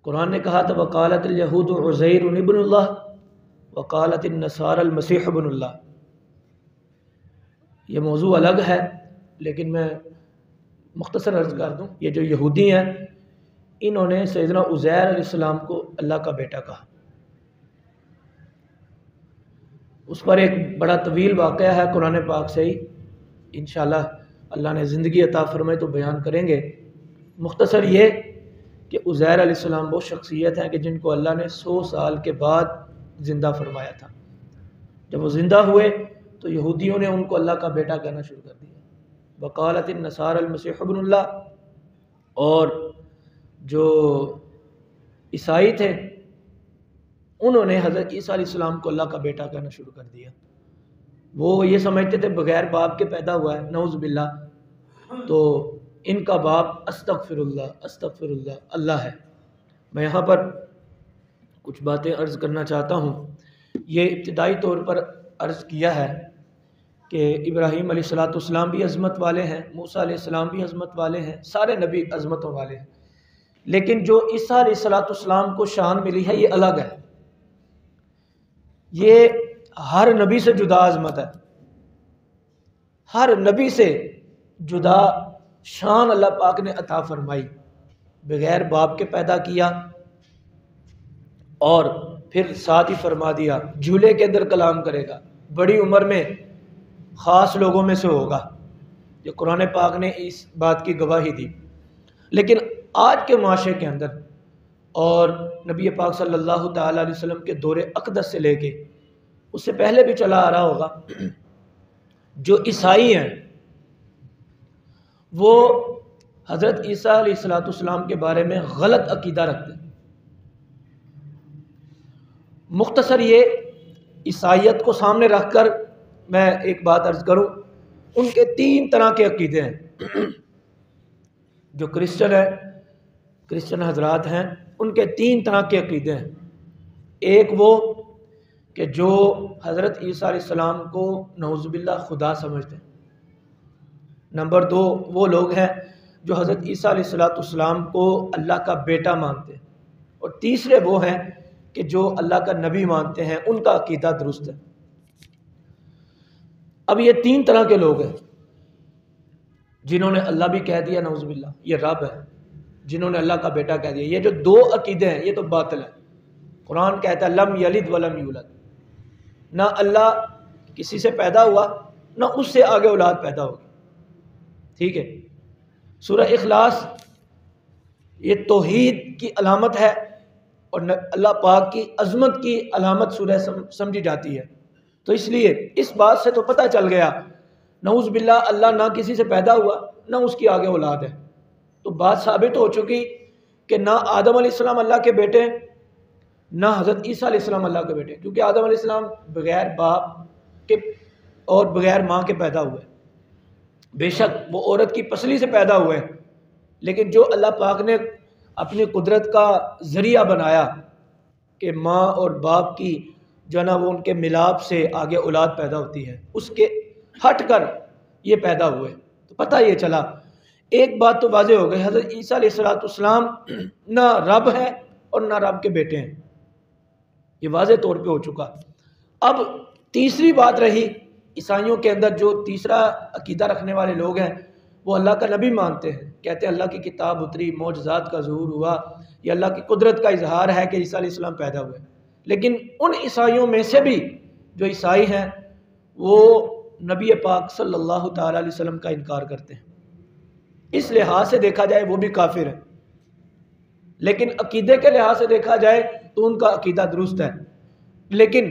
قرآن نے کہا تھا وقالت الیہود عزیر ابن اللہ وقالت النصارى المسیح ابن اللہ. یہ موضوع الگ ہے لیکن میں مختصر عرض کر دوں. یہ جو یہودی ہیں انہوں نے سیدنا عزیر علیہ السلام کو اللہ کا بیٹا کہا. اس پر ایک بڑا طویل واقعہ ہے قرآن پاک سے ہی، انشاءاللہ اللہ نے زندگی عطا فرمائے تو بیان کریں گے. مختصر یہ کہ عزیر علیہ السلام وہ شخصیت ہیں کہ جن کو اللہ نے 100 سال کے بعد زندہ فرمایا تھا. جب وہ زندہ ہوئے تو یہودیوں نے ان کو اللہ کا بیٹا کہنا شروع کر دیا. وقالت النصارى المسیح ابن اللہ. اور جو عیسائی تھے انہوں نے حضرت عیسیٰ علیہ السلام کو اللہ کا بیٹا کہنا شروع کر دیا. وہ یہ سمجھتے تھے بغیر باپ کے پیدا ہوا ہے، نعوذ باللہ. تو ان کا باپ استغفر اللہ اللہ ہے. میں یہاں پر کچھ باتیں عرض کرنا چاہتا ہوں. یہ ابتدائی طور پر عرض کیا ہے کہ ابراہیم علیہ السلام بھی عظمت والے ہیں، موسیٰ علیہ السلام بھی عظمت والے ہیں، سارے نبی عظمتوں والے ہیں. لیکن جو عیسیٰ علیہ السلام کو شان ملی ہے یہ الگ ہے. یہ ہر نبی سے جدا عظمت ہے، ہر نبی سے جدا شان اللہ پاک نے عطا فرمائی. بغیر باپ کے پیدا کیا اور پھر ساتھ ہی فرما دیا جھولے کے اندر کلام کرے گا، بڑی عمر میں خاص لوگوں میں سے ہوگا. جو قرآن پاک نے اس بات کی گواہی دی. لیکن آج کے معاشرے کے اندر اور نبی پاک صلی اللہ تعالیٰ علیہ وسلم کے دور اقدس سے لے کے اس سے پہلے بھی چلا آ رہا ہوگا، جو عیسائی ہیں وہ حضرت عیسیٰ علیہ السلام کے بارے میں غلط عقیدہ رکھتے ہیں. مختصر یہ عیسائیت کو سامنے رکھ کر میں ایک بات عرض کروں. ان کے 3 طرح کے عقیدے ہیں. جو کرسچن حضرات ہیں ان کے 3 طرح کے عقیدے ہیں. ایک وہ کہ جو حضرت عیسیٰ علیہ السلام کو نعوذ باللہ خدا سمجھتے ہیں. نمبر 2 وہ لوگ ہیں جو حضرت عیسیٰ علیہ السلام کو اللہ کا بیٹا مانتے ہیں. اور تیسرے وہ ہیں کہ جو اللہ کا نبی مانتے ہیں، ان کا عقیدہ درست ہے. اب یہ 3 طرح کے لوگ ہیں جنہوں نے اللہ بھی کہہ دیا نعوذ باللہ یہ رب ہے، جنہوں نے اللہ کا بیٹا کہہ دیا. یہ جو 2 عقیدے ہیں یہ تو باطل ہیں. قرآن کہتا ہے لم یلد ولم یولد. نہ اللہ کسی سے پیدا ہوا نہ اس سے آگے اولاد پیدا ہوگی. ٹھیک ہے. سورہ اخلاص یہ توحید کی علامت ہے اور اللہ پاک کی عظمت کی علامت سورہ سمجھی جاتی ہے. تو اس لیے اس بات سے تو پتہ چل گیا نعوذ باللہ اللہ نہ کسی سے پیدا ہوا نہ اس کی آگے اولاد ہے. تو بات ثابت ہو چکی کہ نہ آدم علیہ السلام اللہ کے بیٹے نہ حضرت عیسیٰ علیہ السلام اللہ کے بیٹے، کیونکہ آدم علیہ السلام بغیر باپ کے اور بغیر ماں کے پیدا ہوئے. بے شک وہ عورت کی پسلی سے پیدا ہوئے، لیکن جو اللہ پاک نے اپنی قدرت کا ذریعہ بنایا کہ ماں اور باپ کی جو ہے نا وہ ان کے ملاپ سے آگے اولاد پیدا ہوتی ہے، اس کے ہٹ کر یہ پیدا ہوئے. تو پتہ یہ چلا ایک بات تو واضح ہو گئی، حضرت عیسیٰ علیہ السلام نہ رب ہے اور نہ رب کے بیٹے ہیں. یہ واضح طور پہ ہو چکا. اب تیسری بات رہی عیسائیوں کے اندر، جو تیسرا عقیدہ رکھنے والے لوگ ہیں وہ اللہ کا نبی مانتے ہیں. کہتے ہیں اللہ کی کتاب اتری، معجزات کا ظہور ہوا، یہ اللہ کی قدرت کا اظہار ہے کہ عیسیٰ علیہ السلام پیدا ہوئے. لیکن ان عیسائیوں میں سے بھی جو عیسائی ہیں وہ نبی پاک صلی اللہ تعالیٰ علیہ وسلم کا انکار کرتے ہیں. اس لحاظ سے دیکھا جائے وہ بھی کافر ہیں، لیکن عقیدے کے لحاظ سے دیکھا جائے تو ان کا عقیدہ درست ہے. لیکن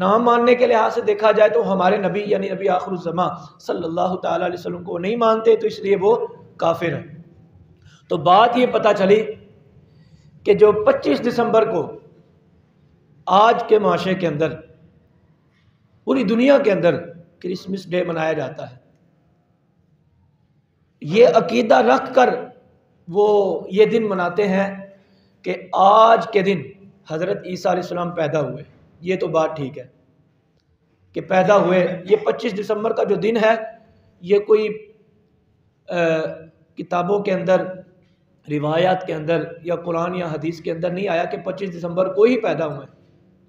نہ ماننے کے لحاظ سے دیکھا جائے تو ہمارے نبی یعنی نبی آخر الزماں صلی اللہ تعالیٰ علیہ وسلم کو نہیں مانتے، تو اس لیے وہ کافر ہیں. تو بات یہ پتہ چلی کہ جو 25 دسمبر کو آج کے معاشرے کے اندر پوری دنیا کے اندر کرسمس ڈے منایا جاتا ہے، یہ عقیدہ رکھ کر وہ یہ دن مناتے ہیں کہ آج کے دن حضرت عیسیٰ علیہ السلام پیدا ہوئے. یہ تو بات ٹھیک ہے کہ پیدا ہوئے. یہ 25 دسمبر کا جو دن ہے یہ کوئی کتابوں کے اندر روایات کے اندر یا قرآن یا حدیث کے اندر نہیں آیا کہ 25 دسمبر کو ہی پیدا ہوئے.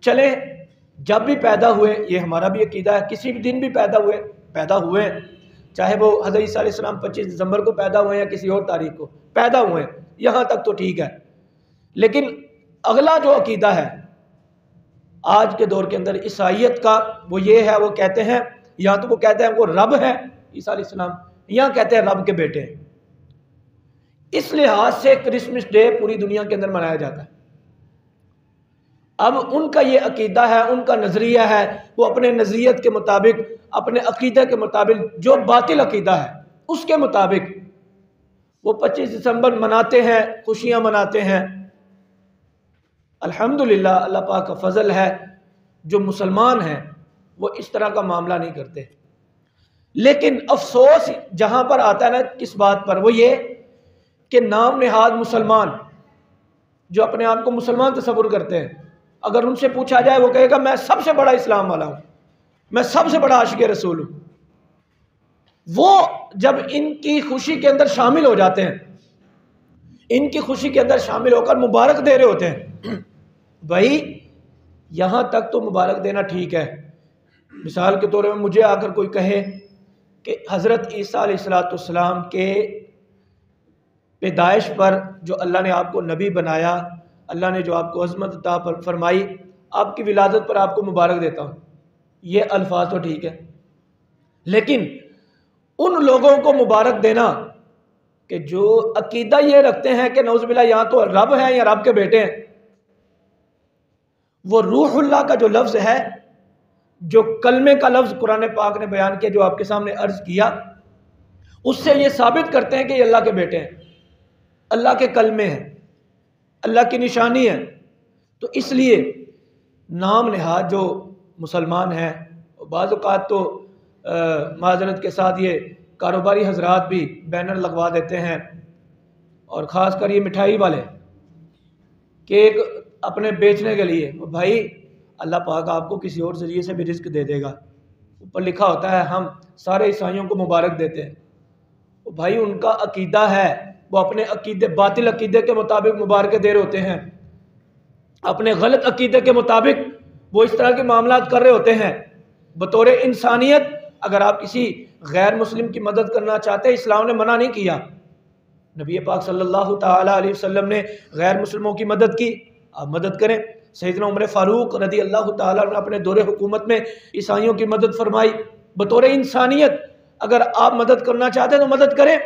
چلے جب بھی پیدا ہوئے، یہ ہمارا بھی عقیدہ ہے، کسی بھی دن بھی پیدا ہوئے، چاہے وہ حضرت عیسیٰ علیہ السلام 25 دسمبر کو پیدا ہوئے یا کسی اور تاریخ کو پیدا ہوئے، یہاں تک تو ٹھیک ہے. لیکن اگلا جو عقیدہ ہے آج کے دور کے اندر عیسائیت کا، وہ یہ ہے، وہ کہتے ہیں یا تو وہ کہتے ہیں وہ رب ہے عیسیٰ علیہ السلام، یا کہتے ہیں رب کے بیٹے ہیں. اس لحاظ سے کرسمس ڈے پوری دنیا کے اندر منایا جاتا ہے. اب ان کا یہ عقیدہ ہے، ان کا نظریہ ہے، وہ اپنے نظریت کے مطابق، اپنے عقیدہ کے مطابق، جو باطل عقیدہ ہے اس کے مطابق وہ 25 دسمبر مناتے ہیں، خوشیاں مناتے ہیں. الحمدللہ اللہ پاک کا فضل ہے، جو مسلمان ہیں وہ اس طرح کا معاملہ نہیں کرتے. لیکن افسوس جہاں پر آتا ہے نا کس بات پر، وہ یہ کہ نام نہاد مسلمان جو اپنے آپ کو مسلمان تصور کرتے ہیں، اگر ان سے پوچھا جائے وہ کہے گا میں سب سے بڑا اسلام والا ہوں، میں سب سے بڑا عاشق رسول ہوں. وہ جب ان کی خوشی کے اندر شامل ہو جاتے ہیں، ان کی خوشی کے اندر شامل ہو کر مبارک دے رہے ہوتے ہیں، بھائی یہاں تک تو مبارک دینا ٹھیک ہے. مثال کے طور میں مجھے آ کر کوئی کہے کہ حضرت عیسیٰ علیہ السلام کے پیدائش پر جو اللہ نے آپ کو نبی بنایا، اللہ نے جو آپ کو عظمت عطا فرمائی، آپ کی ولادت پر آپ کو مبارک دیتا ہوں، یہ الفاظ تو ٹھیک ہے. لیکن ان لوگوں کو مبارک دینا کہ جو عقیدہ یہ رکھتے ہیں کہ نعوذ باللہ یہاں تو رب ہیں یا رب کے بیٹے ہیں، وہ روح اللہ کا جو لفظ ہے، جو کلمے کا لفظ قرآن پاک نے بیان کیا، جو آپ کے سامنے عرض کیا، اس سے یہ ثابت کرتے ہیں کہ یہ اللہ کے بیٹے ہیں، اللہ کے کلمے ہیں، اللہ کی نشانی ہے. تو اس لیے نام نہاد جو مسلمان ہیں، بعض اوقات تو معذرت کے ساتھ یہ کاروباری حضرات بھی بینر لگوا دیتے ہیں، اور خاص کر یہ مٹھائی والے کیک اپنے بیچنے کے لیے. بھائی اللہ پاک آپ کو کسی اور ذریعے سے بھی رزق دے دے گا. اوپر لکھا ہوتا ہے ہم سارے عیسائیوں کو مبارک دیتے ہیں. بھائی ان کا عقیدہ ہے، وہ اپنے عقیدے، باطل عقیدے کے مطابق مبارکیں دے رہے ہوتے ہیں، اپنے غلط عقیدے کے مطابق وہ اس طرح کے معاملات کر رہے ہوتے ہیں. بطور انسانیت اگر آپ کسی غیر مسلم کی مدد کرنا چاہتے ہیں، اسلام نے منع نہیں کیا. نبی پاک صلی اللہ تعالی علیہ وسلم نے غیر مسلموں کی مدد کی، آپ مدد کریں. سیدنا عمر فاروق رضی اللہ تعالیٰ نے اپنے دور حکومت میں عیسائیوں کی مدد فرمائی. بطور انسانیت اگر آپ مدد کرنا چاہتے ہیں تو مدد کریں.